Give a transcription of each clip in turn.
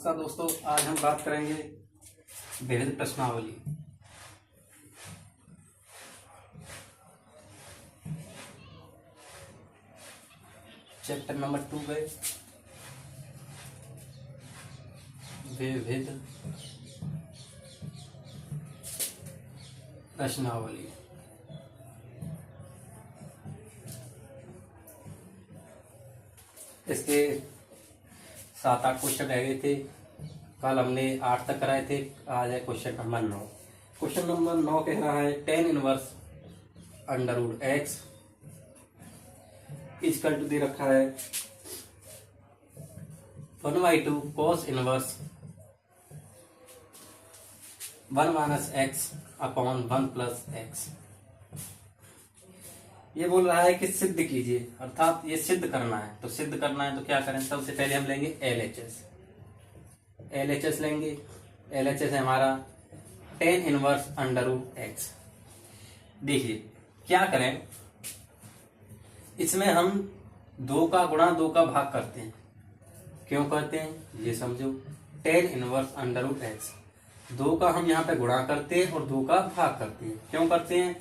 नमस्कार दोस्तों, आज हम बात करेंगे विविध प्रश्नावली। चैप्टर नंबर 2 है विविध प्रश्नावली। इसके 7-8 क्वेश्चन रह गए थे। कल हमने 8 तक कराए थे। आज है क्वेश्चन नंबर 9। क्वेश्चन नंबर 9 कह रहा है tan inverse under root x equal to दे रखा है 1/2 cos inverse 1 minus x upon 1 plus x. ये बोल रहा है कि सिद्ध कीजिए, अर्थात ये सिद्ध करना है। तो सिद्ध करना है तो क्या करें, सबसे पहले हम लेंगे LHS लेंगे। LHS है हमारा tan inverse under root x. देखिए क्या करें, इसमें हम 2 का गुणा 2 का भाग करते हैं। क्यों करते हैं ये समझो। tan inverse under root x 2 का हम यहाँ पे गुणा करते हैं और 2 का भाग करते हैं। क्यों करते हैं,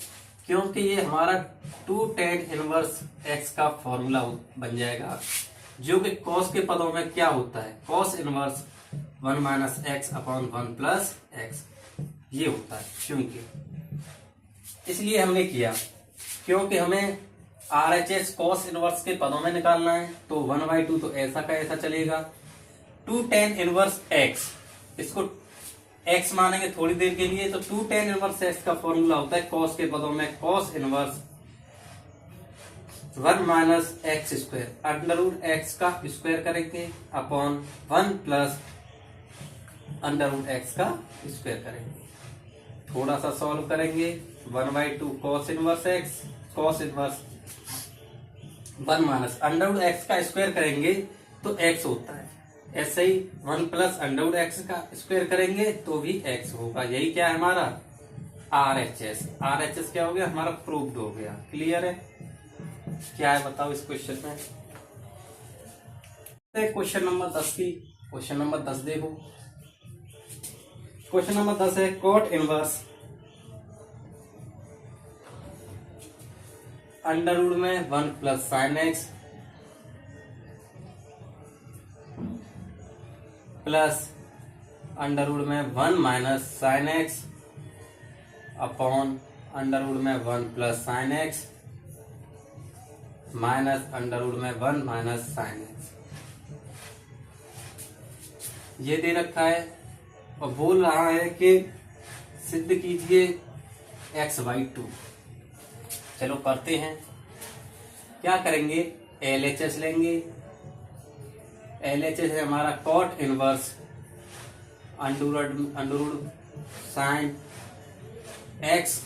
क्योंकि ये हमारा 2 tan इनवर्स x का फॉर्मूला बन जाएगा, जो कि cos के पदों में क्या होता है, cos inverse 1 minus x upon 1 plus x ये होता है। क्योंकि इसलिए हमने किया, क्योंकि हमें RHS cos इनवर्स के पदों में निकालना है। तो 1/2 तो ऐसा का ऐसा चलेगा। 2 tan इनवर्स x, इसको x मानेंगे थोड़ी देर के लिए। तो 2 tan इनवर्स x का फॉर्मूला होता है cos के पदों में cos inverse 1 minus x square under root x का स्क्वायर करेंगे upon 1 plus under root x का स्क्वायर करेंगे। थोड़ा सा सॉल्व करेंगे। 1/2 cos inverse x, cos inverse 1 minus under root x का स्क्वायर करेंगे तो x होता है। ऐसे ही 1 प्लस अंडर रूट एक्स का स्क्वायर करेंगे तो भी x होगा। यही क्या है हमारा RHS क्या हो गया हमारा, प्रूव्ड हो गया। क्लियर है, क्या है बताओ इस क्वेश्चन में। क्वेश्चन नंबर 10 की क्वेश्चन नंबर 10 देखो। क्वेश्चन नंबर 10 है cot इनवर्स अंडर रूट में 1 plus sine x plus under root में 1 minus sine x upon under root में 1 plus sine x minus under root में 1 माइनस साइन एक्स। ये दे रखा है और बोल रहा है कि सिद्ध कीजिए x/2। चलो करते हैं। क्या करेंगे, LHS लेंगे। LHS है हमारा cot inverse under root sine x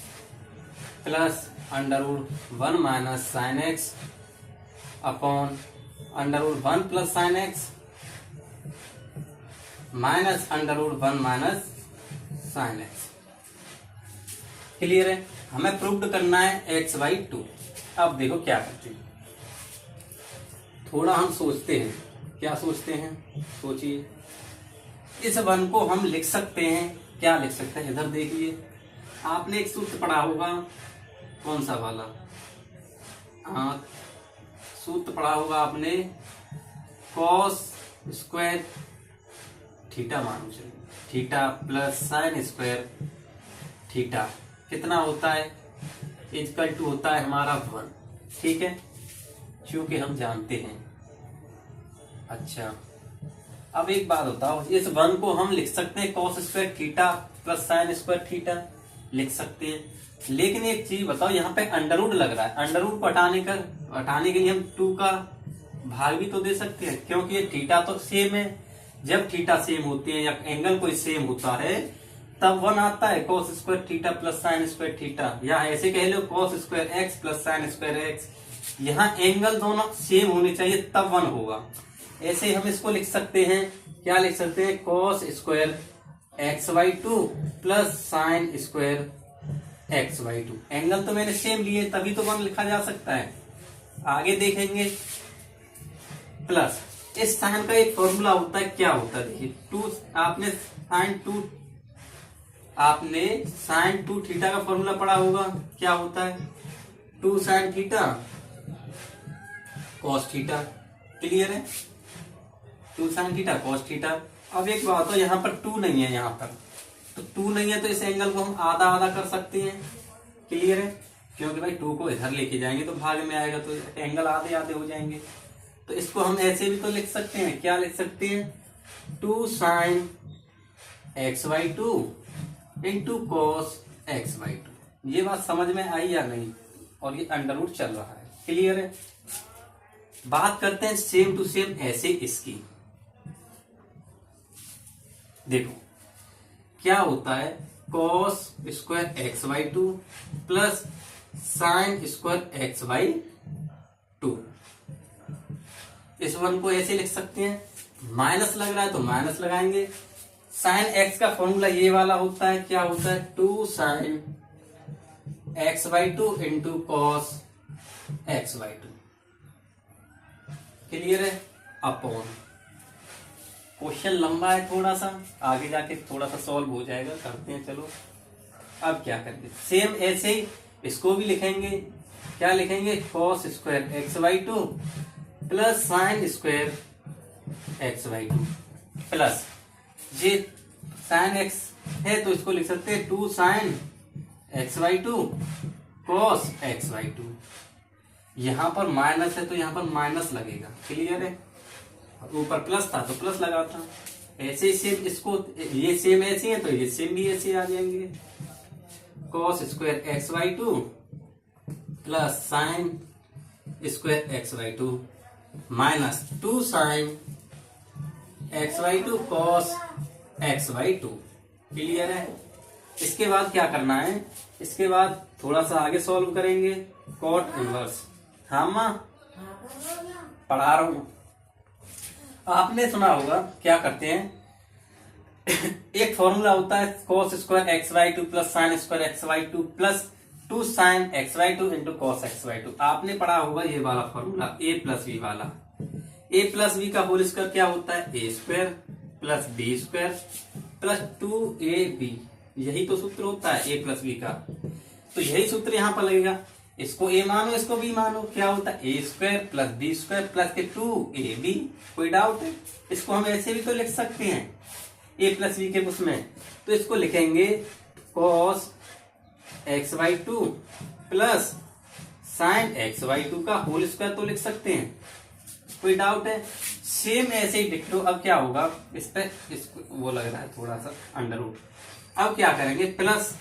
plus under root 1 minus sine x upon under root 1 plus sine x minus under root 1 minus sine x. Clear है, हमें प्रूव्ड करना है x/2। अब देखो क्या करते हैं, थोड़ा हम सोचते हैं। क्या सोचते हैं, सोचिए। इस 1 को हम लिख सकते हैं। क्या लिख सकते हैं, इधर देखिए। आपने एक सूत्र पढ़ा होगा, कौन सा वाला, सूत्र पढ़ा होगा आपने, cos स्क्वायर थीटा मानो चलिए, theta plus sine square theta कितना होता है, इक्वल टू होता है हमारा 1। ठीक है, क्योंकि हम जानते हैं। अच्छा, अब एक बात बताओ, इस 1 को हम लिख सकते हैं cos square theta plus sine square theta लिख सकते हैं। लेकिन एक चीज बताओ, यहाँ पे अंडर रूट लग रहा है। अंडर रूट को हटाने के लिए हम 2 का भाग भी तो दे सकते हैं, क्योंकि ये थीटा तो सेम है। जब थीटा सेम होती है या एंगल कोई सेम होता है तब 1 आता है, cos square theta plus sine square theta. या ऐसे कह लो cos square x plus sine square x. यहाँ एंगल दोनों सेम होने चाहिए तब 1 होगा। ऐसे हम इसको लिख सकते हैं। क्या लिख सकते हैं, cos square x/2 plus sine square x/2। Angle तो मैंने सेम लिए तभी तो 1 लिखा जा सकता है। आगे देखेंगे, प्लस इस साइन का एक फॉर्मूला होता है, क्या होता है देखिए, आपने साइन 2 थीटा का फॉर्मूला पढ़ा होगा, क्या होता है 2 sine theta cos theta. Clear है, 2 साइन थीटा कॉस थीटा। अब एक बात हो, यहाँ पर 2 नहीं है, यहाँ पर तो 2 नहीं है तो इस एंगल को हम आधा आधा कर सकते हैं। क्लियर है, क्योंकि भाई 2 को इधर लेके जाएंगे तो भाग में आएगा तो एंगल आधे आधे हो जाएंगे। तो इसको हम ऐसे भी तो लिख सकते हैं, क्या लिख सकते हैं 2 sine XY2 into cos XY2। ये बात समझ में आई या नहीं, और ये अंडर रूट चल रहा है। क्लियर है, बात करते हैं सेम टू सेम ऐसे इसकी। देखो क्या होता है cos square XY2 plus sine square XY2। इस वन को ऐसे लिख सकते हैं, माइनस लग रहा है तो माइनस लगाएंगे। साइन एक्स का फॉर्मूला ये वाला होता है, क्या होता है 2 sine XY2 into cos XY2। Clear है, अपॉन। क्वेश्चन लंबा है थोड़ा सा, आगे जाके थोड़ा सा सॉल्व हो जाएगा, करते हैं। चलो अब क्या करेंगे, सेम ऐसे ही इसको भी लिखेंगे। क्या लिखेंगे cos square XY2 plus sine square XY2 plus ये साइन एक्स है तो इसको लिख सकते हैं 2 साइन XY2 कॉस XY2। यहां पर माइनस है तो यहां पर माइनस लगेगा। क्लियर है, ऊपर प्लस था तो प्लस लगाता। ऐसे ही सेम इसको, ये सेम ऐसे है तो ये सेम भी ऐसे आ जाएंगे। Cos square XY2 plus sine square XY2 minus 2 sine XY2 cos XY2। Clear है, इसके बाद क्या करना है, इसके बाद थोड़ा सा आगे सॉल्व करेंगे। कॉट इनवर्स, हाँ मां पढ़ा रहा हूं, आपने सुना होगा क्या करते हैं एक फॉर्मूला होता है cos square XY2 plus sine square XY2 plus 2 sine XY2 into cos XY2। आपने पढ़ा होगा ये वाला फॉर्मूला a प्लस बी वाला। a प्लस बी का होल स्क्वायर क्या होता है a square plus B square plus 2ab। यही तो सूत्र होता है a प्लस बी का, तो यही सूत्र यहां पर लगेगा। इसको a मानो, इसको b मानो, क्या होता है a square plus B square plus के 2ab। कोई डाउट है, इसको हम ऐसे भी तो लिख सकते हैं a प्लस बी के उसमें, तो इसको लिखेंगे cos XY2 plus sine XY2 का होल स्क्वायर तो लिख सकते हैं। कोई डाउट है, सेम ऐसे ही डिक्टो। अब क्या होगा, इस पे वो लग रहा है थोड़ा सा अंडर रूट। अब क्या करेंगे प्लस,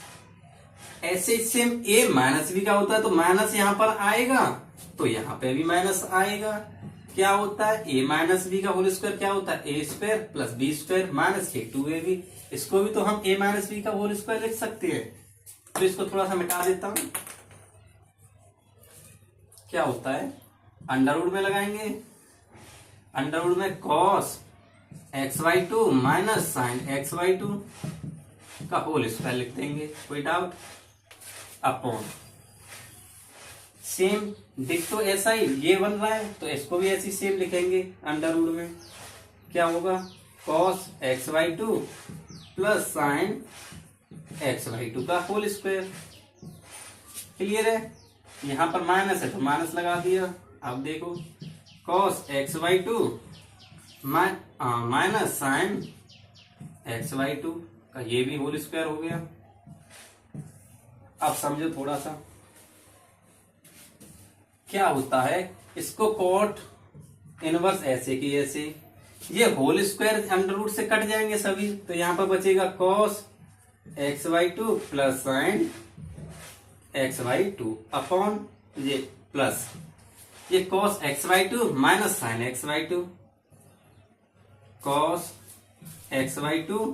ऐसे सेम a माइनस बी का होता है तो माइनस यहां पर आएगा तो यहां पे भी माइनस आएगा। क्या होता है a माइनस बी का होल स्क्वायर क्या होता है a square plus B square minus के 2ab। इसको भी तो हम a माइनस बी का होल स्क्वायर लिख सकते हैं। तो इसको थोड़ा सा मिटा देता हूं, क्या होता है अंडर रूट में लगाएंगे, अंडर रूट में cos XY2 minus sine XY2 का होल स्क्वायर लिख देंगे। कोई डाउट, अपॉन सेम डिक्टो ऐसा ही ये बन रहा है तो इसको भी ऐसी सेम लिखेंगे अंडर रूट में। क्या होगा cos XY2 plus sine XY2 का होल स्क्वायर। क्लियर है, यहां पर माइनस है तो माइनस लगा दिया। अब देखो cos XY2 minus sine XY2 का ये भी होल स्क्वायर हो गया। अब समझो थोड़ा सा क्या होता है, इसको कॉट इनवर्स ऐसे की ऐसे, ये होल स्क्वायर अंडर रूट से कट जाएंगे सभी, तो यहां पर बचेगा cos XY2 plus sine XY2 upon ये प्लस ये cos XY2 minus sine XY2, cos XY2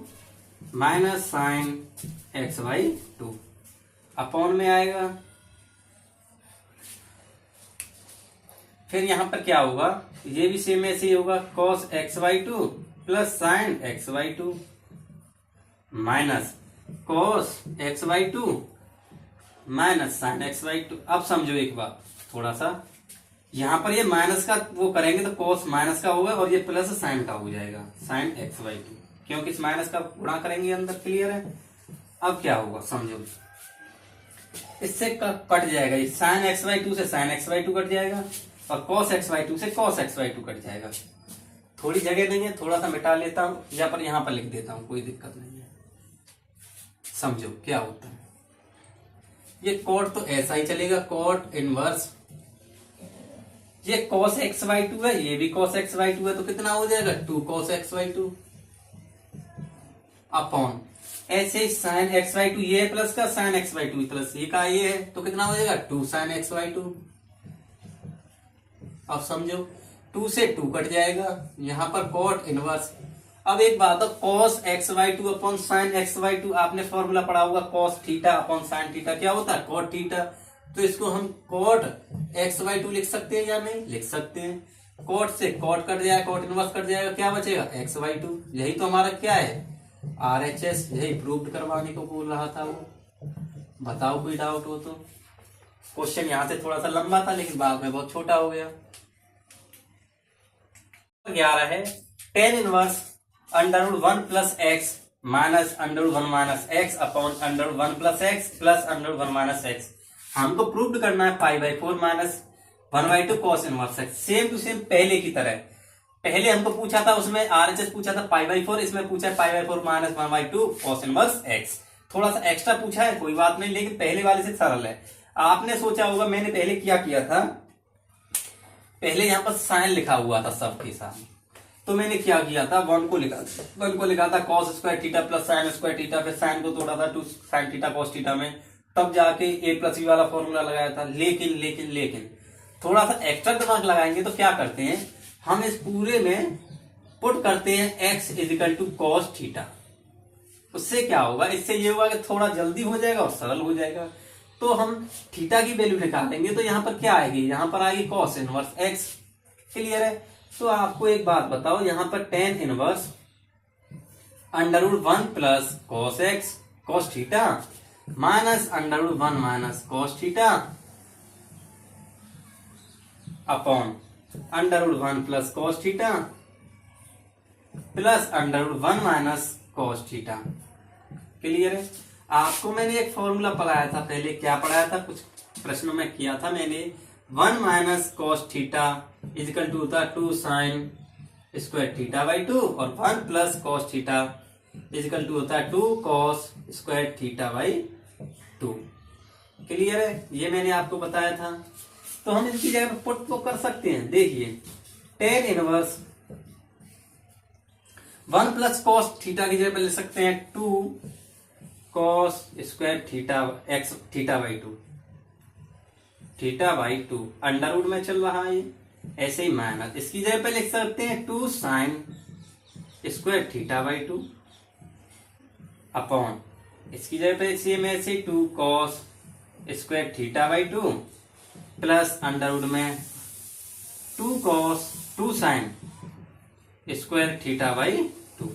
minus sine XY2 upon में आएगा। फिर यहां पर क्या होगा, ये भी सेम ऐसे ही होगा cos XY2 plus sine XY2 minus cos XY2 minus sine XY2। अब समझो एक बात थोड़ा सा, यहाँ पर ये माइनस का वो करेंगे तो कॉस माइनस का होगा और ये प्लस साइन का हो जाएगा, साइन एक्स बाई टू, क्योंकि इस माइनस का गुणा करेंगे अंदर। क्लियर है? अब क्या होगा समझो, इससे कट जाएगा, ये साइन एक्स बाई टू से sine x by two cut जाएगा और कॉस एक्स बाई टू से cos x by two cut जाएगा। थोड़ी जगह नहीं है, थोड़ा सा मिटा लेता हूँ या पर यहाँ पर लिख देता हूँ, कोई दिक्कत नहीं है। समझो क्या होता है, ये कॉट तो ऐसा ही चलेगा, कॉट इनवर्स, ये cos एक्स बाई टू है, ये भी cos एक्स बाई टू है, तो कितना हो जाएगा 2 cos x by two upon ऐसे ही साइन एक्स बाई टू, ये प्लस का sine x by two plus ये का ये है, तो कितना हो जाएगा 2 साइन एक्स बाई टू। अब समझो 2 से 2 कट जाएगा, यहां पर cot इनवर्स। अब एक बात है, cos x by two upon sine x by two, आपने फॉर्मूला पढ़ा होगा cos theta upon sine theta, क्या होता है cot थीटा। तो इसको हम cot एक्स बाई टू लिख सकते हैं या नहीं? लिख सकते हैं। cot से cot कट जाएगा, cot इनवर्स कट जाएगा, क्या बचेगा एक्स बाई टू। यही तो हमारा क्या है RHS, यही प्रूव करवाने को बोल रहा था वो। बताओ कोई डाउट हो तो। क्वेश्चन यहाँ से थोड़ा सा लंबा था लेकिन बाद में बहुत छोटा हो गया। 11 है tan inverse under root 1 plus x minus under root 1 minus x upon under root 1 plus x plus under root 1 minus x. हमको प्रूव करना है pi by 4 minus 1 by 2 cos inverse x, same to same पहले की तरह। पहले हमको पूछा था उसमें RHS पूछा था पाई बाई 4, इसमें पूछा है pi by 4 minus 1 by 2 cos inverse x. थोड़ा सा एक्स्ट्रा पूछा है, कोई बात नहीं, लेकिन पहले वाले से सरल है। आपने सोचा होगा मैंने पहले क्या किया था, पहले यहाँ पर साइन लिखा हुआ था सबके सामने, तो मैंने क्या किया था 1 को लिखा था cos square theta plus sine square theta, फिर साइन को तोड़ा था 2 साइन थीटा कॉस थीटा में, तब जाके a प्लस बी वाला फॉर्मूला लगाया था। लेकिन थोड़ा सा एक्स्ट्रा दिमाग लगाएंगे तो क्या करते हैं, हम इस पूरे में पुट करते हैं x equal to cos theta. उससे क्या होगा, इससे ये होगा कि थोड़ा जल्दी हो जाएगा और सरल हो जाएगा। तो हम थीटा की वैल्यू निकालेंगे तो यहाँ पर क्या आएगी, यहाँ पर आएगी कॉस इनवर्स x। क्लियर है? तो आपको एक बात बताओ, यहाँ पर tan inverse under root 1 plus cos x cos theta minus under root 1 minus cos theta upon under root 1 plus cos theta plus under root 1 minus cos theta. Clear है? आपको मैंने एक फॉर्मूला पढ़ाया था पहले, क्या पढ़ाया था, कुछ प्रश्नों में किया था मैंने, 1 minus cos theta equal to होता 2 साइन स्क्वायर थीटा बाई 2 और 1 plus cos theta equal to होता है 2 cos square theta by 2। Clear है? ये मैंने आपको बताया था। तो हम इसकी जगह पर पुट तो कर सकते हैं। देखिए tan inverse 1 plus cos theta की जगह पर ले सकते हैं 2 cos square theta x theta by 2, theta by 2 under root में चल रहा है, ऐसे ही माइनस इसकी जगह पे लिख सकते हैं 2 sine square theta by 2 upon इसकी जगह पे सेम ऐसे 2 cos square theta by 2 plus under root में 2 cos 2 sine square theta by 2।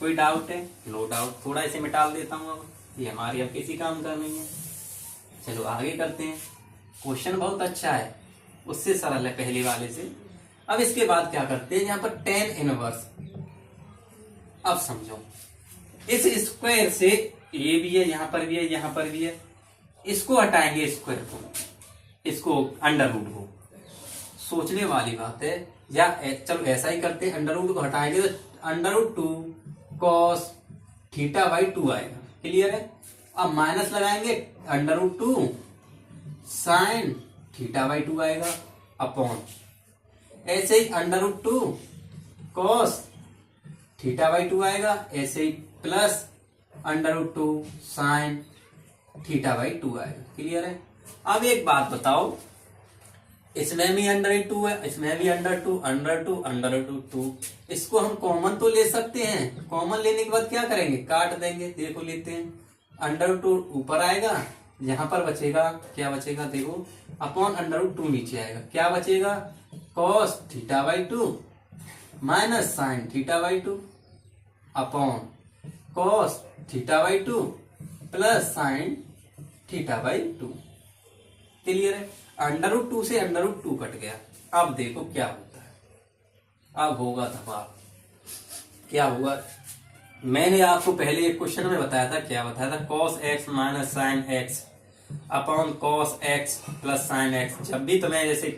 कोई डाउट है? No doubt. थोड़ा इसे मिटाल देता हूं, अब ये हमारी अब किसी काम का नहीं है। चलो आगे करते हैं। क्वेश्चन बहुत अच्छा है, उससे सरल है पहले वाले से। अब इसके बाद क्या करते हैं, यहाँ पर tan इनवर्स, अब समझो इस स्क्वायर से ये भी है, यहां पर भी है, यहां पर भी है, इसको हटाएंगे स्क्वायर को, इसको अंडर रूट को। सोचने वाली बात है, या चलो ऐसा ही करते हैं, अंडर रूट को हटाएंगे तो under root 2 cos theta by 2 आएगा। क्लियर है? अब माइनस लगाएंगे under root 2 sine theta by 2 आएगा अपॉन ऐसे ही under root 2 cos theta by 2 आएगा, ऐसे ही plus under root 2 sine theta by 2 आएगा। क्लियर है? अब एक बात बताओ, इसमें भी अंडर 2 है, इसमें भी अंडर 2 अंडर 2 अंडर 2, इसको हम कॉमन तो ले सकते हैं। कॉमन लेने के बाद क्या करेंगे, काट देंगे। देखो लेते हैं, अंडर 2 ऊपर आएगा, यहां पर बचेगा, क्या बचेगा देखो, अपॉन अंडर 2 नीचे आएगा, क्या बचेगा cos theta by 2 minus sine theta by 2 upon cos theta by 2 plus sign theta by 2। Clear है। √2 से √2 कट गया। अब देखो क्या होता है, अब होगा धमाल। क्या हुआ, मैंने आपको पहले एक क्वेश्चन में बताया था, क्या बताया था, cos x minus sine x upon cos x plus sine x. जब भी तुम्हें जैसे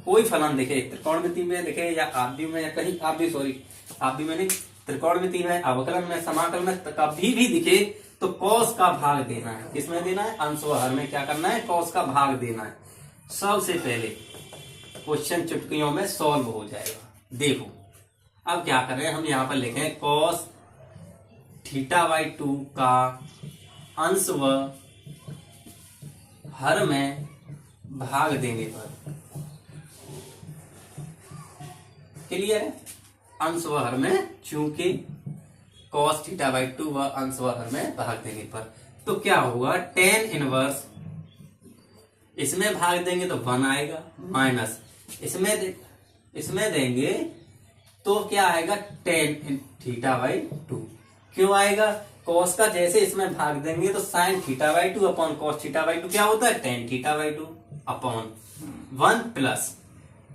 कोई फलन दिखे, त्रिकोणमिति में दिखे या आव्यूह में, या कहीं आव्यूह में नहीं, त्रिकोणमिति में, अवकलन में, समाकल में, कभी भी दिखे तो cos का भाग देना है। किसमें देना है, अंश व हर में क्या करना है, cos का भाग देना है। सबसे पहले क्वेश्चन चुटकियों में सॉल्व हो जाएगा। देखो अब क्या कर रहे हैं हम, यहाँ पर लिखें cos θ/2 का अंश व हर में भाग देने पर। क्लियर है, अंश व हर में, चूंकि cos θ/2 व अंश व हर में भाग देने पर, तो क्या होगा, tan इनवर्स, इसमें भाग देंगे तो 1 आएगा, माइनस इसमें देंगे तो क्या आएगा, tan θ/2। क्यों आएगा, cos का जैसे इसमें भाग देंगे तो sin θ/2 अपॉन cos θ/2 क्या होता है, tan θ/2 अपॉन 1 प्लस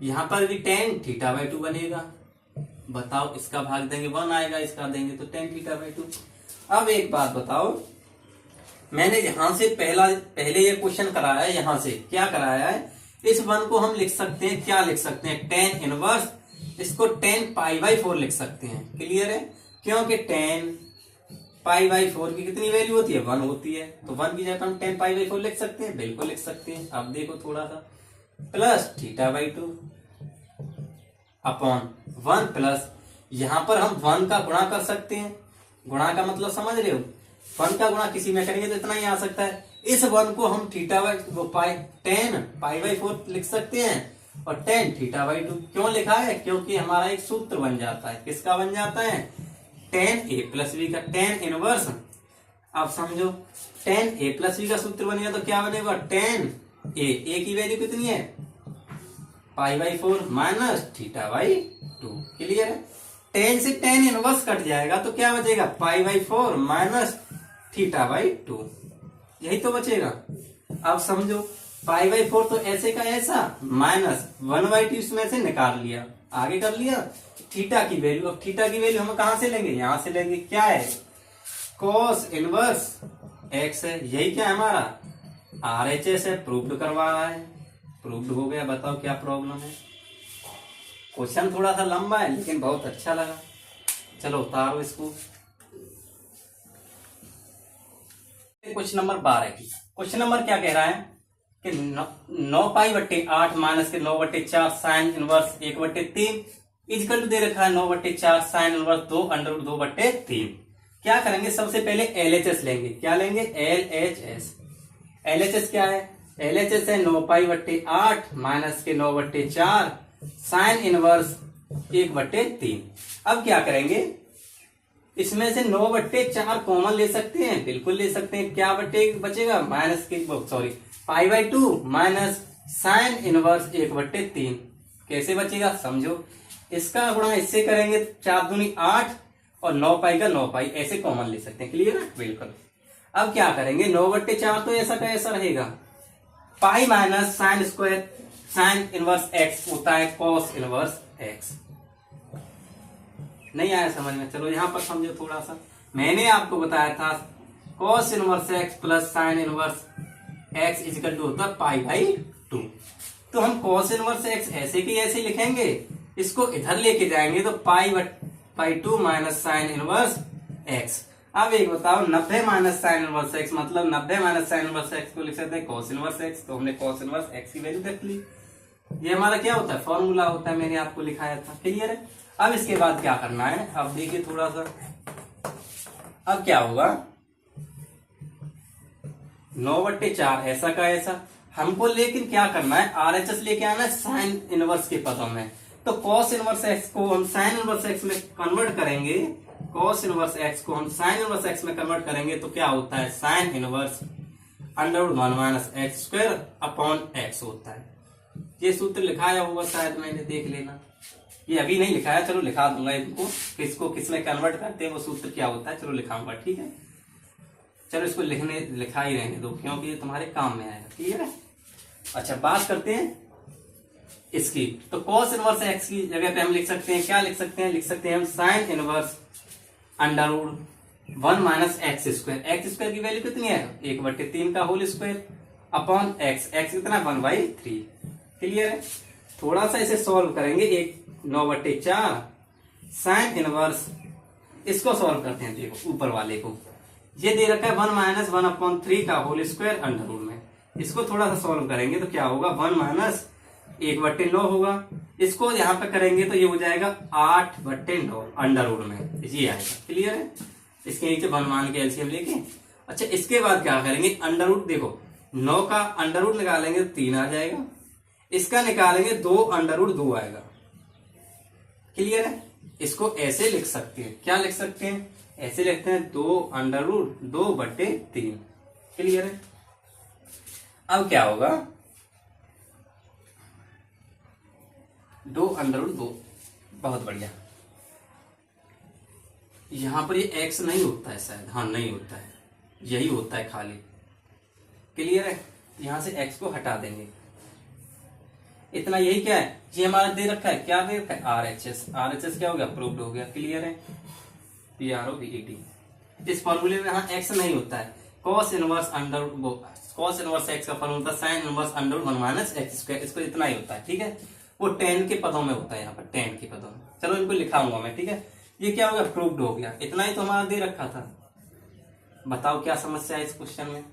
यहां पर भी tan θ/2 बनेगा। बताओ, इसका भाग देंगे 1 आएगा, इसका देंगे तो tan θ/2। अब एक बात बताओ, मैंने यहां से पहले ये क्वेश्चन कराया है, यहां से क्या कराया है, इस 1 को हम लिख सकते हैं, क्या लिख सकते हैं, tan इनवर्स, इसको tan π/4 लिख सकते हैं। क्लियर है, क्योंकि tan π/4 की कितनी वैल्यू होती है, 1 होती है, तो 1 की जगह हम tan π/4 लिख सकते हैं, बिल्कुल लिख सकते हैं। अब देखो थोड़ा सा, प्लस θ/2 अपॉन 1 प्लस, यहां पर हम 1 का गुणा कर सकते हैं। गुणा का मतलब समझ रहे हो, 1 का गुणा किसी में करेंगे तो इतना ही आ सकता है। इस 1 को हम tan π/4 लिख सकते हैं, और tan θ/2 क्यों लिखा है, क्योंकि हमारा एक सूत्र बन जाता है। किसका बन जाता है, tan a प्लस b का, tan इनवर्स। अब समझो, tan a प्लस b का सूत्र बनेगा तो क्या बनेगा, tan a की वैल्यू कितनी है, π/4 माइनस θ/2। क्लियर है, tan से tan इनवर्स कट जाएगा तो क्या बचेगा, π/4 माइनस θ/2, यही तो बचेगा। अब समझो, π/4 तो ऐसे का ऐसा, माइनस 1/2 इसमें से निकाल लिया, आगे कर लिया। थीटा की वैल्यू, अब थीटा की वैल्यू हम कहां से लेंगे, यहां से लेंगे। क्या है, cos इनवर्स x है, यही क्या है हमारा, RHS है, प्रूव्ड करवा रहा है, प्रूव्ड हो गया। बताओ क्या प्रॉब्लम है। क्वेश्चन थोड़ा सा लंबा है लेकिन बहुत अच्छा लगा। चलो उतारो इसको। क्वेश्चन नंबर 12 की, क्वेश्चन नंबर क्या कह रहा है कि 9π/8 माइनस के 9/4 साइन इनवर्स 1/3 इजकल टू दे रखा है 9/4 साइन इनवर्स 2√2/3। क्या करेंगे, सबसे पहले LHS लेंगे। क्या लेंगे, LHS। LHS क्या है, LHS है 9π/8 माइनस के 9/4 साइन इनवर्स 1/3। अब क्या करेंगे, इसमें से 9/4 कॉमन ले सकते हैं, बिल्कुल ले सकते हैं। क्या बचेगा, माइनस के π/2 माइनस साइन इनवर्स 1/3। कैसे बचेगा, समझो, इसका गुणा इससे करेंगे 4 दूनी 8 और 9π का 9π, ऐसे कॉमन ले सकते हैं। क्लियर है, बिल्कुल। अब क्या करेंगे, 9/4 तो ऐसा का ऐसा रहेगा, pi minus sine square sine inverse x होता है cos इनवर्स x। नहीं आया समझ में, चलो यहां पर समझो थोड़ा सा। मैंने आपको बताया था cos inverse x plus sine inverse x equal to होता है π/2। तो हम cos इनवर्स x ऐसे की ऐसे लिखेंगे, इसको इधर लेके जाएंगे तो π/2 माइनस साइन इनवर्स x। अब एक बताओ, 90 माइनस साइन इनवर्स x मतलब 90 माइनस साइन इनवर्स x को लिख सकते हैं cos इनवर्स x। तो हमने cos इनवर्स x की वैल्यू देख ली। ये हमारा क्या होता है, फॉर्मूला होता है, मैंने आपको लिखाया था। क्लियर है। अब इसके बाद क्या करना है, अब देखिए थोड़ा सा। अब क्या होगा, 9/4 ऐसा का ऐसा हमको, लेकिन क्या करना है, RHS लेके आना है साइन इनवर्स के पदों में। तो cos इनवर्स x को हम साइन इनवर्स x में कन्वर्ट करेंगे, cos इनवर्स x को हम साइन इनवर्स x में कन्वर्ट करेंगे तो क्या होता है, sign inverse √1 minus x square upon x होता है। ये सूत्र लिखाया होगा शायद, मैंने देख लेना। ये अभी नहीं लिखाया, चलो लिखा दूंगा इनको, किसको किस में कन्वर्ट करते हैं वो सूत्र क्या होता है, चलो लिखाऊंगा। ठीक है, चलो इसको लिखा ही रहने दो क्योंकि ये तुम्हारे काम में आएगा। क्लियर है। अच्छा बात करते हैं इसकी। तो कॉस इनवर्स एक्स की जगह पे हम लिख सकते हैं, क्या लिख सकते हैं, लिख सकते हैं हम sine inverse under root 1 minus x square. X square की वैल्यू कितनी है, 1/3 का whole square upon x. X कितना 1/3। क्लियर है। थोड़ा सा इसे सॉल्व करेंगे, 9/4 साइन इनवर्स, इसको सॉल्व करते हैं। देखो ऊपर वाले को ये दे रखा है 1 माइनस 1/3 का होल स्क्वायर अंडर रूट में। इसको थोड़ा सा सॉल्व करेंगे तो क्या होगा, 1 माइनस 1/9 होगा। इसको यहां पे करेंगे तो ये हो जाएगा 8/9 अंडर रूट में, ये आएगा। क्लियर है। इसके नीचे 1 मान के एलसीएम लेके, अच्छा इसके बाद क्या करेंगे, अंडर रूट, देखो 9 का अंडर रूट निकालेंगे तो 3 आ जाएगा, इसका निकालेंगे 2 अंडर रूट 2 आएगा। क्लियर है। इसको ऐसे लिख सकते हैं, क्या लिख सकते हैं, ऐसे लिखते हैं 2 अंडर रूट 2/3। क्लियर है। अब क्या होगा, 2 अंडर रूट 2, बहुत बढ़िया। यहां पर ये एक्स नहीं होता है शायद, हाँ नहीं होता है, यही होता है खाली। क्लियर है। यहां से एक्स को हटा देंगे। इतना यही क्या है, ये हमारा दे रखा है, क्या दे रखा है, RHS। RHS क्या हो गया, प्रूव्ड हो गया। क्लियर है। PROVET। इस फॉर्मूले में यहाँ एक्स नहीं होता है। Cos inverse under, cos inverse x का फॉर्मूला होता है sign inverse under 1 minus x square. इसको इतना ही होता है। ठीक है। वो 10 के पदों में होता है, यहाँ पर 10 के पदों में। चलो इनको लिखाऊंगा मैं। ठीक है। ये क्या हो गया, प्रूव्ड हो गया। इतना ही तो हमारा दे रखा था। बताओ क्या समस्या है इस क्वेश्चन में।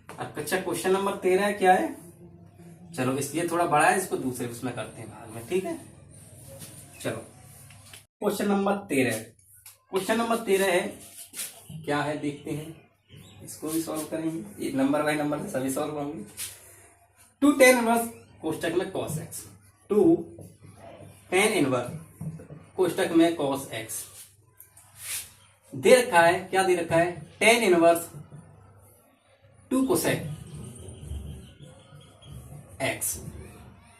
अच्छा क्वेश्चन नंबर 13 क्या है, चलो इसलिए थोड़ा बड़ा है, इसको दूसरे उसमें करते हैं भाग में। ठीक है। चलो क्वेश्चन नंबर 13, क्वेश्चन नंबर 13 है, क्या है देखते हैं। इसको भी सॉल्व करेंगे, ये नंबर बाय नंबर से सभी सॉल्व होंगे। 2 tan इनवर्स कोष्टक में cos x, 2 tan इनवर्स कोष्टक में cos x दे रखा है। क्या दे रखा है, tan इनवर्स 2 cosec x,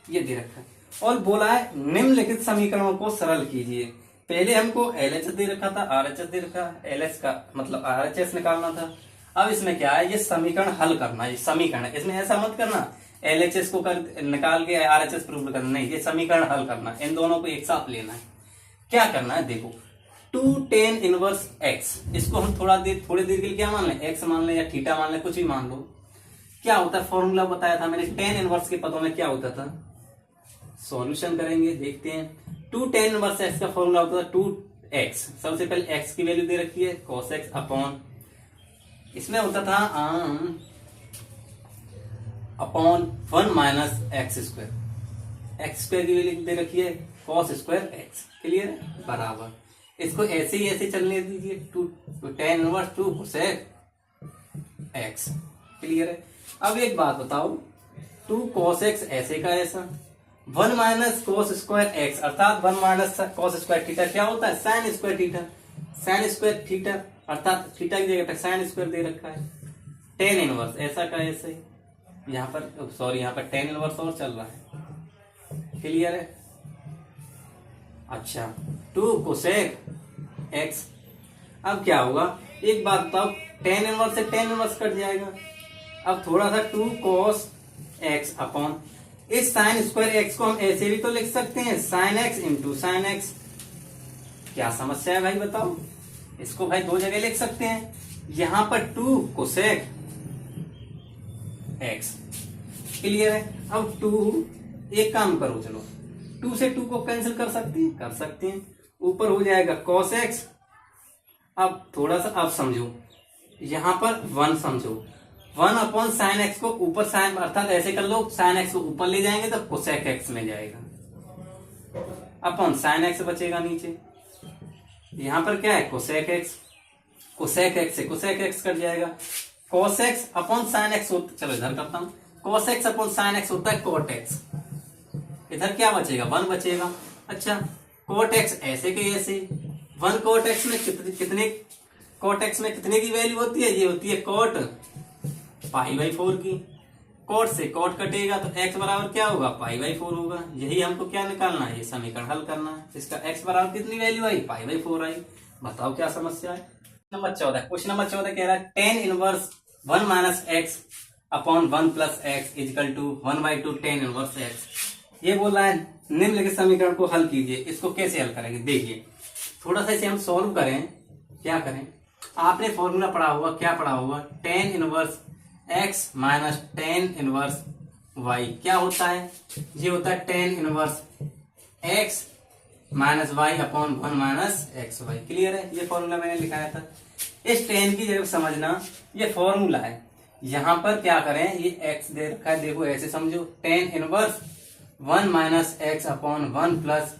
ये दे रखा है। और बोला है निम्नलिखित समीकरणों को सरल कीजिए। पहले हमको LHS दे रखा था, RHS दे रखा है, LH का मतलब RHS निकालना था। अब इसमें क्या है, ये समीकरण हल करना है। समीकरण है, इसमें ऐसा मत करना LHS को निकाल के RHS प्रूव करना, नहीं, ये समीकरण हल करना है। इन दोनों को एक साथ लेना है। क्या करना है, देखो 2 tan इनवर्स x, इसको हम थोड़ी देर के लिए क्या मान लें, x मान लें या थीटा मान लें, कुछ भी मान लो। क्या होता है, फॉर्मूला बताया था मैंने, tan इनवर्स के पदों में क्या होता था। सॉल्यूशन करेंगे, देखते हैं। 2 tan इनवर्स x का फॉर्मूला होता था 2x। सबसे पहले x की वैल्यू दे रखी है cos x अपॉन, इसमें होता था upon 1 minus x square. X square की वैल्यू दे रखी है cos स्क्वायर x। क्लियर है, बराबर। इसको ऐसे ही ऐसे चलने दीजिए, 2 tan inverse 2 cosec x। Clear है। अब एक बात बताओ, 2 cos x ऐसे का ऐसा, 1 माइनस cos स्क्वायर x, अर्थात 1 माइनस cos स्क्वायर थीटा क्या होता है, sign square theta. Sign square theta अर्थात थीटा की जगह पर साइन स्क्वायर दे रखा है। tan इनवर्स ऐसा का ऐसे, यहाँ पर सॉरी यहाँ पर tan इनवर्स और चल रहा है। क्लियर है। अच्छा 2 cosec x। अब क्या होगा, एक बात बताओ, tan इनवर्स से tan इनवर्स कट जाएगा। अब थोड़ा सा 2 cos x अपॉन, इस साइन स्क्वायर x को हम ऐसे भी तो लिख सकते हैं, sine x into sine x। क्या समस्या है भाई बताओ। इसको भाई दो जगह लिख सकते हैं, यहां पर 2 cosec x। क्लियर है। अब 2, एक काम करो, चलो 2 से 2 को कैंसिल कर सकते हैं, ऊपर हो जाएगा cos x। अब थोड़ा सा अब समझो, यहां पर 1 समझो, 1 अपॉन साइन एक्स को ऊपर साइन, अर्थात ऐसे कर लो, साइन एक्स को ऊपर ले जाएंगे तो कोसेक एक्स में जाएगा, अपॉन साइन एक्स बचेगा नीचे। यहां पर क्या है, कोसेक एक्स। कोसेक एक्स से कोसेक एक्स कट जाएगा, cos x upon sine x होता, चलो इधर करता हूं, cos x upon sine x होता है cot x। इधर क्या बचेगा, 1 बचेगा। अच्छा cot x ऐसे के ऐसे, 1 cot x में कितने cot x में कितने की वैल्यू होती है, ये होती है cot π/4 की। cot से cot कटेगा तो x बराबर क्या होगा, π/4 होगा। यही हमको क्या निकालना है, ये समीकरण हल करना है। इसका x बराबर कितनी वैल्यू आई, π/4 आई। बताओ क्या समस्या है। नंबर 14, क्वेश्चन नंबर 14 कह रहा है tan inverse 1 minus x upon 1 plus x equal to 1/2 tan inverse x. ये बोल रहा है निम्नलिखित समीकरण को हल कीजिए। इसको कैसे हल करेंगे देखिए, थोड़ा सा इसे हम सॉल्व करें। क्या करें, आपने फॉर्मूला पढ़ा होगा, क्या पढ़ा होगा, tan inverse x minus tan inverse y क्या होता है, ये होता है tan inverse x minus y upon 1 minus x y. Clear है, ये फॉर्मूला मैंने लिखाया था। इस tan की जगह समझना ये फॉर्मूला है, यहां पर क्या करें, ये x दे रखा है, देखो ऐसे समझो, tan inverse 1 minus x upon 1 plus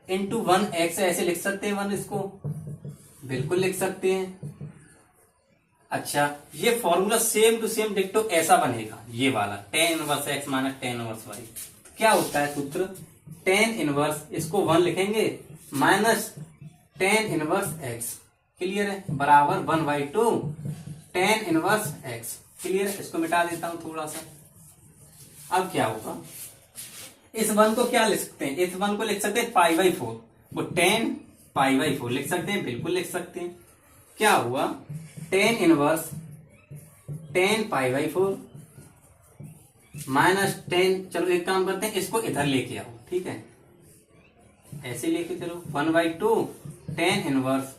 into 1 x, ऐसे लिख सकते हैं 1, इसको बिल्कुल लिख सकते हैं। अच्छा, ये फॉर्मूला सेम टू सेम डिक्टो ऐसा बनेगा, ये वाला tan inverse x minus tan inverse y. क्या होता है सूत्र, tan इनवर्स, इसको 1 लिखेंगे, minus tan inverse x, clear है, बराबर 1/2 tan इनवर्स एक्स। क्लियर है, इसको मिटा देता हूं थोड़ा सा। अब क्या होगा, इस 1 को क्या लिख सकते हैं, इस 1 को लिख सकते हैं π/4, वो tan π/4 लिख सकते हैं, बिल्कुल लिख सकते हैं। क्या हुआ, tan inverse tan π/4 minus tan, चलो एक काम करते हैं, इसको इधर लेके आओ, ठीक है, ऐसे लेके चलो, 1/2 tan इनवर्स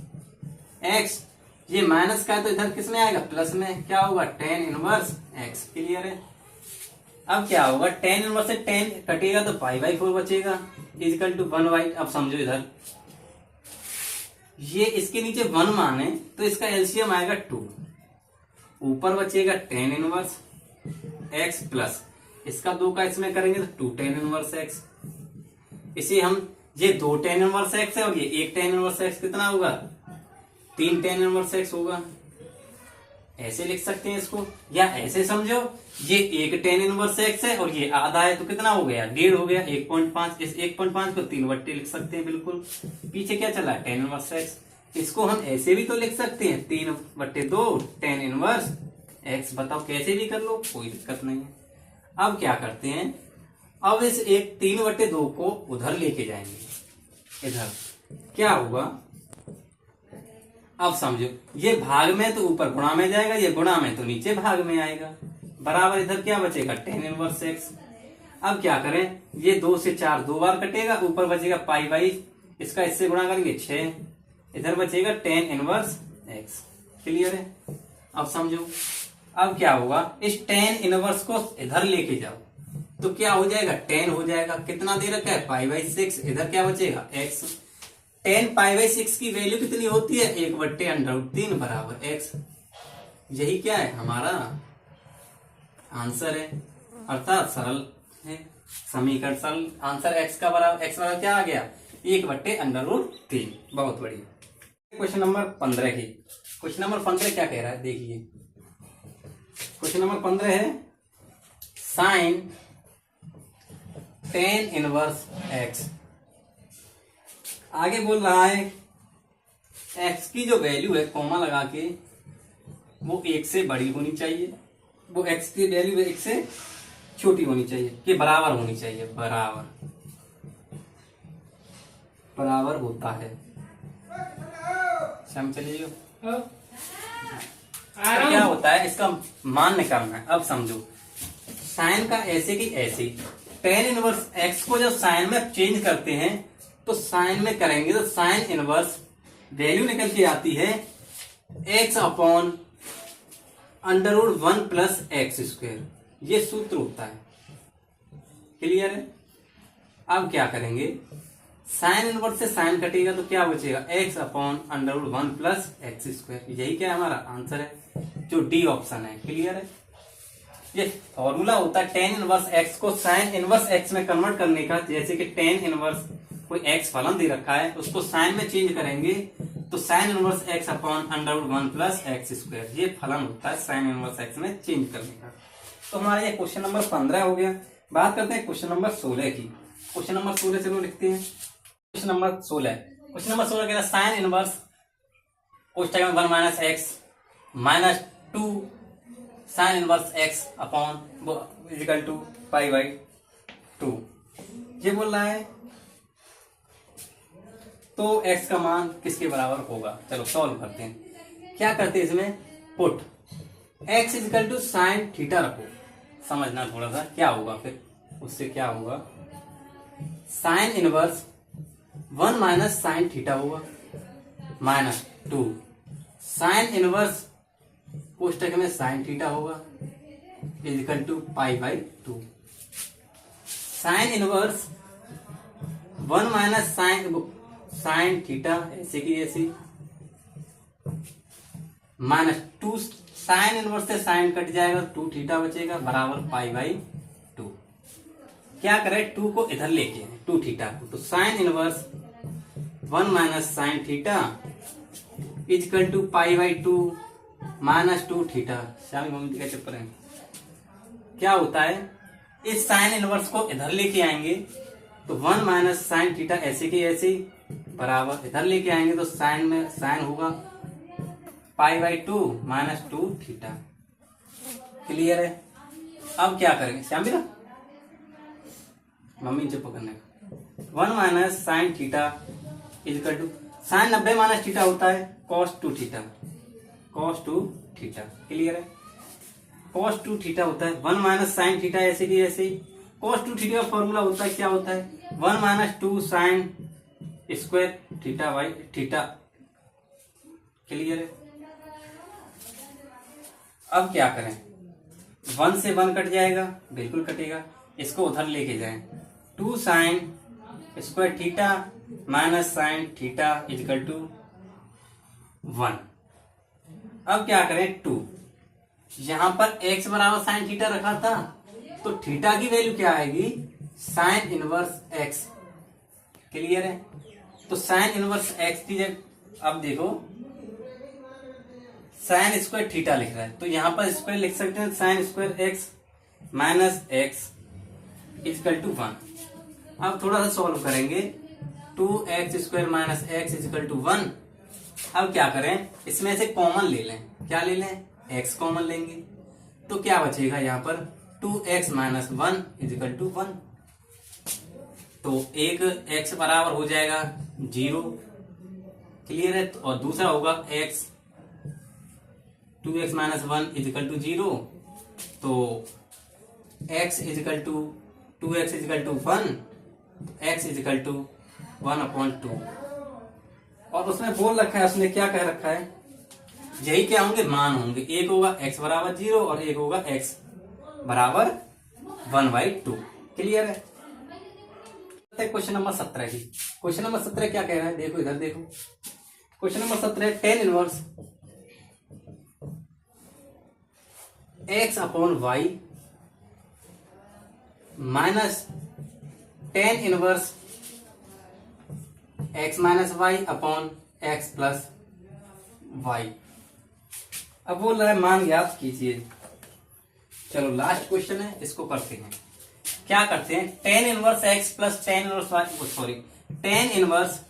एक्स, ये माइनस का है तो इधर किस में आएगा, प्लस में, क्या होगा tan इनवर्स एक्स। क्लियर है, अब क्या होगा, tan इनवर्स से tan कटेगा तो π/4 बचेगा इजिकल टू 1/, अब समझो इधर ये इसके नीचे 1 माने तो इसका एलसीएम आएगा 2, ऊपर बचेगा tan इनवर्स एक्स प्लस इसका 2 का इसमें करेंगे तो 2 tan इनवर्स एक्स। इसे हम, ये 2 tan इनवर्स एक्स है और ये 1 tan इनवर्स एक्स, कितना होगा, 3 tan इनवर्स एक्स होगा। ऐसे लिख सकते हैं इसको, या ऐसे समझो, ये 1 tan इनवर्स एक्स है और ये आधा है तो कितना हो गया, 1.5 हो गया, 1.5, इस 1.5 को 3 बट्टे लिख सकते हैं बिल्कुल। पीछे क्या चला है, tan इनवर्स एक्स, इसको हम ऐसे भी तो लिख सकते हैं 3/2 tan इनवर्स एक्स। बताओ कैसे भी कर लो, कोई दिक्कत नहीं है। अब क्या करते हैं, अब इस 3/2 को उधर लेके जाएंगे, इधर क्या होगा, अब समझो, ये भाग में तो ऊपर गुणा में जाएगा, ये गुणा में तो नीचे भाग में आएगा, बराबर इधर क्या बचेगा, tan इनवर्स एक्स। अब क्या करें, ये 2 से 4 2 बार कटेगा, ऊपर बचेगा π/, इसका इससे गुणा करेंगे 6, इधर बचेगा tan इनवर्स एक्स। क्लियर है, अब समझो, अब क्या होगा, इस tan इनवर्स को इधर लेके जाओ तो क्या हो जाएगा, tan हो जाएगा, कितना दे रखा है π/6, इधर क्या बचेगा x। tan π/6 की वैल्यू कितनी होती है, 1/√3 बराबर x। यही क्या है, हमारा आंसर है, अर्थात सरल है समीकरण, सरल आंसर x का बराबर, x बराबर क्या आ गया, 1/√3। बहुत बढ़िया। क्वेश्चन नंबर 15 की, क्वेश्चन नंबर 15 क्या कह रहा है देखिए, क्वेश्चन नंबर 15 है साइन tan इनवर्स x। आगे बोल रहा है x की जो वैल्यू है, कॉमा लगा के, वो 1 से बड़ी होनी चाहिए, वो x की वैल्यू 1 से छोटी होनी चाहिए, कि बराबर होनी चाहिए, बराबर होता है। सम चलिए, तो क्या होता है, इसका मान निकालना है। अब समझो, साइन का ऐसे की ऐसे, tan इनवर्स x को जब साइन में चेंज करते हैं तो साइन में करेंगे तो साइन इनवर्स वैल्यू निकल के आती है x upon √1 plus x square, ये सूत्र होता है। क्लियर है, अब क्या करेंगे, साइन इनवर्स से साइन कटेगा तो क्या बचेगा, x upon √1 plus x square. यही क्या हमारा आंसर है, जो डी ऑप्शन है। क्लियर है, ये फॉर्मूला होता है tan इनवर्स x को साइन इनवर्स x में कन्वर्ट करने का। जैसे कि tan इनवर्स, कोई x फलन दे रखा है, उसको साइन में चेंज करेंगे तो sine inverse x upon √1 plus x square, ये फलन होता है साइन इनवर्स x में चेंज करने का। तो हमारा ये क्वेश्चन नंबर 15 हो गया। बात करते हैं क्वेश्चन नंबर 16 की। क्वेश्चन नंबर 16 चलो लिखते हैं। क्वेश्चन नंबर 16 कह रहा है साइन इनवर्स कोष्टक में 1 minus x minus 2 sine inverse x upon equal to π/2, ये बोल रहा है। तो x का मान किसके बराबर होगा, चलो सॉल्व करते हैं। क्या करते हैं इसमें, put x equal to sine theta रखो, समझना थोड़ा सा क्या होगा फिर, उससे क्या होगा, sine inverse 1 minus sine theta होगा माइनस 2 साइन इनवर्स कोष्टक में साइन थीटा होगा equal to pi by 2 sine inverse 1 minus sine theta ऐसे की ऐसी माइनस 2 साइन इनवर्स से साइन कट जाएगा 2 थीटा बचेगा बराबर पाई बाई 2। क्या करें, 2 को इधर लेके आए 2 थीटा को, तो sine inverse 1 minus sine theta equal to pi by 2 minus 2 theta. श्यामी मम्मी का चक्कर है, क्या होता है, इस साइन इनवर्स को इधर लेके आएंगे तो 1 माइनस साइन थीटा ऐसे की ऐसे बराबर, इधर लेके आएंगे तो साइन में साइन होगा पाई बाई 2 माइनस 2 थीटा। क्लियर है। अब क्या करेंगे श्याम बेटा, मम्मी चुप करने का, 1 minus sine theta equal to sine 90 minus theta होता है cos 2 theta, cos 2 theta. Clear है, कॉस 2 थीटा होता है 1 माइनस साइन थीटा ऐसे की ऐसे ही। कॉस 2 थीटा का फॉर्मूला होता है, क्या होता है, 1 minus 2 sine square theta by theta. Clear है। अब क्या करें, 1 से 1 कट जाएगा, बिल्कुल कटेगा, इसको उधर लेके जाएं, 2 sine square theta minus sine theta equal to 1। अब क्या करें, 2 यहां पर x बराबर साइन थीटा रखा था, तो थीटा की वैल्यू क्या आएगी, साइन इनवर्स x। क्लियर है, तो साइन इनवर्स x की जगह अब देखो साइन स्क्वायर थीटा लिख रहा है, तो यहां पर स्क्वायर लिख सकते हैं, sine square x minus x equal to 1। अब थोड़ा सा सॉल्व करेंगे, 2x square minus x equal to 1। अब क्या करें, इसमें से कॉमन ले लें, क्या ले लें, x कॉमन लेंगे, तो क्या बचेगा यहाँ पर 2x माइनस 1 इजकल टू 1। तो एक x बराबर हो जाएगा 0। क्लियर है, और दूसरा होगा x 2x minus 1 is equal to 0, तो x equal to 2x equal to 1, x equal to 1/2। और उसमें बोल रखा है, उसने क्या कह रखा है, यही क्या होंगे, मान होंगे, एक होगा x बराबर 0 और एक होगा x बराबर 1/2। क्लियर है। क्वेश्चन नंबर 17 की, क्वेश्चन नंबर 17 क्या कह रहा है, देखो इधर देखो, question number 17 tan inverse x upon y minus tan inverse x minus y upon x plus y. अब बोल रहा है मान ज्ञात कीजिए। चलो लास्ट क्वेश्चन है, इसको करते हैं। क्या करते हैं, tan inverse x plus tan inverse y, sorry tan inverse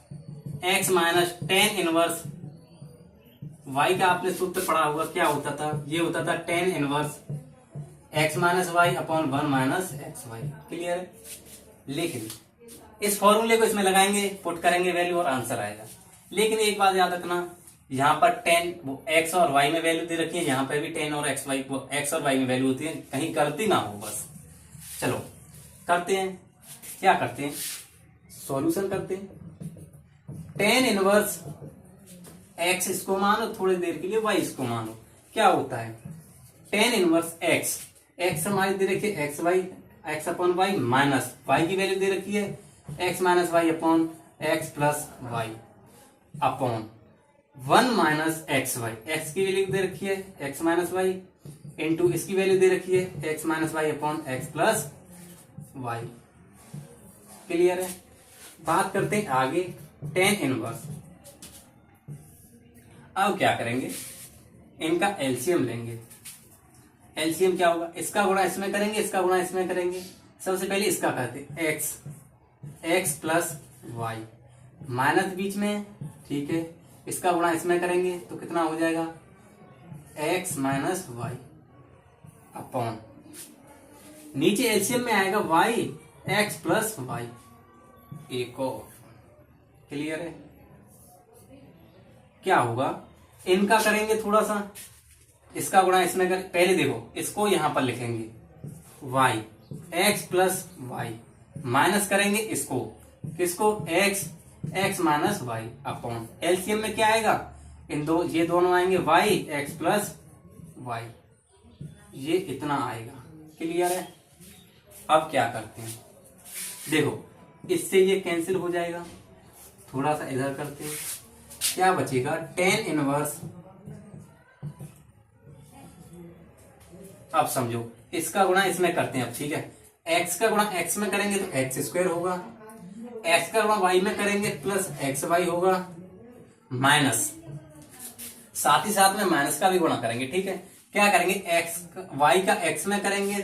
x minus tan inverse y का आपने सूत्र पढ़ा होगा, क्या होता था, ये होता था tan inverse x minus y upon 1 minus x y. Clear है, लेकिन इस फॉर्मूले को इसमें लगाएंगे, पुट करेंगे वैल्यू और आंसर आएगा। लेकिन एक बात याद रखना, यहाँ पर tan वो x और y में वैल्यू दे रखी है, यहाँ पर भी tan और x और y में वैल्यू होती है, कहीं गलती ना हो बस। चलो करते हैं, क्या करते हैं, सॉल्यूशन करते हैं। tan इनवर्स x इसको मानो थोड़ी देर के लिए, y इसको मानो, क्या होता है, tan इनवर्स x हमारी दे रखी है x upon y minus y की वैल्यू दे रखी है x minus y upon x plus y upon 1 minus x y, x की वैल्यू दे रखी है x माइनस वाई इंटू इसकी वैल्यू दे रखी है x minus y upon x plus y. Clear है। बात करते हैं आगे tan इनवर्स। अब क्या करेंगे, इनका एलसीएम लेंगे। एलसीएम क्या होगा, इसका गुणा इसमें करेंगे, इसका गुणा इसमें करेंगे। सबसे पहले इसका करते एक्स प्लस वाई, माइनस बीच में, ठीक है, इसका गुणा इसमें करेंगे तो कितना हो जाएगा, एक्स माइनस वाई अपॉन, नीचे एलसीएम में आएगा वाई एक्स प्लस वाई, एक और। क्लियर है। क्या होगा, इनका करेंगे थोड़ा सा, इसका गुणा इसमें कर, पहले देखो इसको यहां पर लिखेंगे y x plus y, minus करेंगे इसको, किसको, x minus y upon LCM में क्या आएगा, ये दोनों आएंगे y x प्लस वाई, ये इतना आएगा। क्लियर है। अब क्या करते हैं, देखो इससे ये कैंसिल हो जाएगा, थोड़ा सा इधर करते हैं, क्या बचेगा, tan इनवर्स, अब समझो इसका गुणा इसमें करते हैं। अब ठीक है, x का गुणा x में करेंगे तो x स्क्वायर होगा, x का गुणा y में करेंगे प्लस एक्स वाई होगा, माइनस साथ ही साथ में माइनस का भी गुणा करेंगे। ठीक है, क्या करेंगे, y का x में करेंगे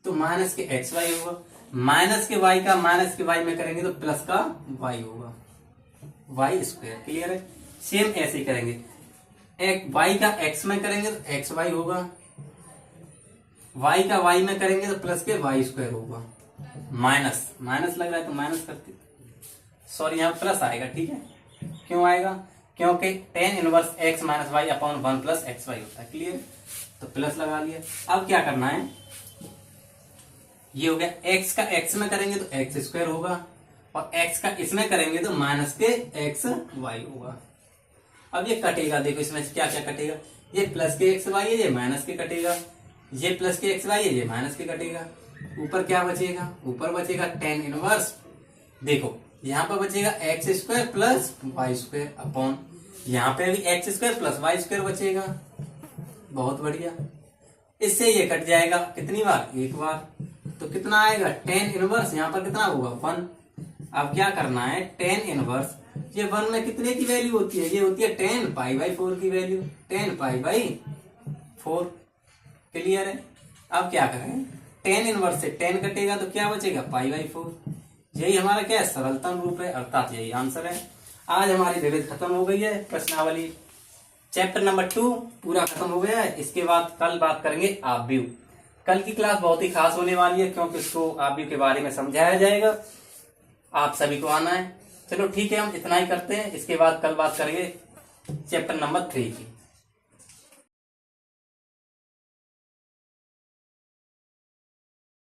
तो माइनस के एक्स वाई होगा, माइनस के y का माइनस के y में करेंगे तो प्लस का y होगा, y स्क्वायर। क्लियर है। सेम ऐसे ही करेंगे, y का x में करेंगे तो एक्स वाई होगा, y का y में करेंगे तो प्लस के y स्क्वायर होगा, माइनस माइनस लग रहा है तो माइनस करते, सॉरी यहाँ प्लस आएगा। ठीक है, क्यों आएगा, क्योंकि tan inverse x minus y upon 1 plus x y होता है। क्लियर, तो प्लस लगा लिया। अब क्या करना है, ये हो गया, x का x में करेंगे तो एक्स स्क्वायर होगा और x का इसमें करेंगे तो माइनस के एक्स वाई होगा। अब ये कटेगा, देखो इसमें क्या क्या कटेगा, ये प्लस के एक्स वाई है, ये माइनस के कटेगा, ये प्लस के एक्स वाई है, ये माइनस के कटेगा, ऊपर क्या बचेगा, ऊपर बचेगा tan इनवर्स, देखो यहाँ पर बचेगा x square plus y square upon, यहाँ पे भी x square plus y square बचेगा। बहुत बढ़िया, इससे ये कट जाएगा कितनी बार, एक बार, तो कितना आएगा, tan इनवर्स, यहाँ पर कितना होगा 1। अब क्या करना है, tan इनवर्स, ये 1 में कितने की वैल्यू होती है, ये होती है tan पाई बाई 4 की value, tan pi by 4। Clear है। अब क्या करें, tan इनवर्स से tan कटेगा तो क्या बचेगा, पाई बाई 4। यही हमारा क्या है, सरलतम रूप है, अर्थात यही आंसर है। आज हमारी विविध खत्म हो गई है, प्रश्नावली चैप्टर नंबर 2 पूरा खत्म हो गया है। इसके बाद कल बात करेंगे आव्यूह। कल की क्लास बहुत ही खास होने वाली है, क्योंकि इसको आव्यूह के बारे में समझाया जाएगा, आप सभी को आना है। चलो ठीक है, हम इतना ही करते हैं, इसके बाद कल बात करेंगे चैप्टर नंबर 3 की।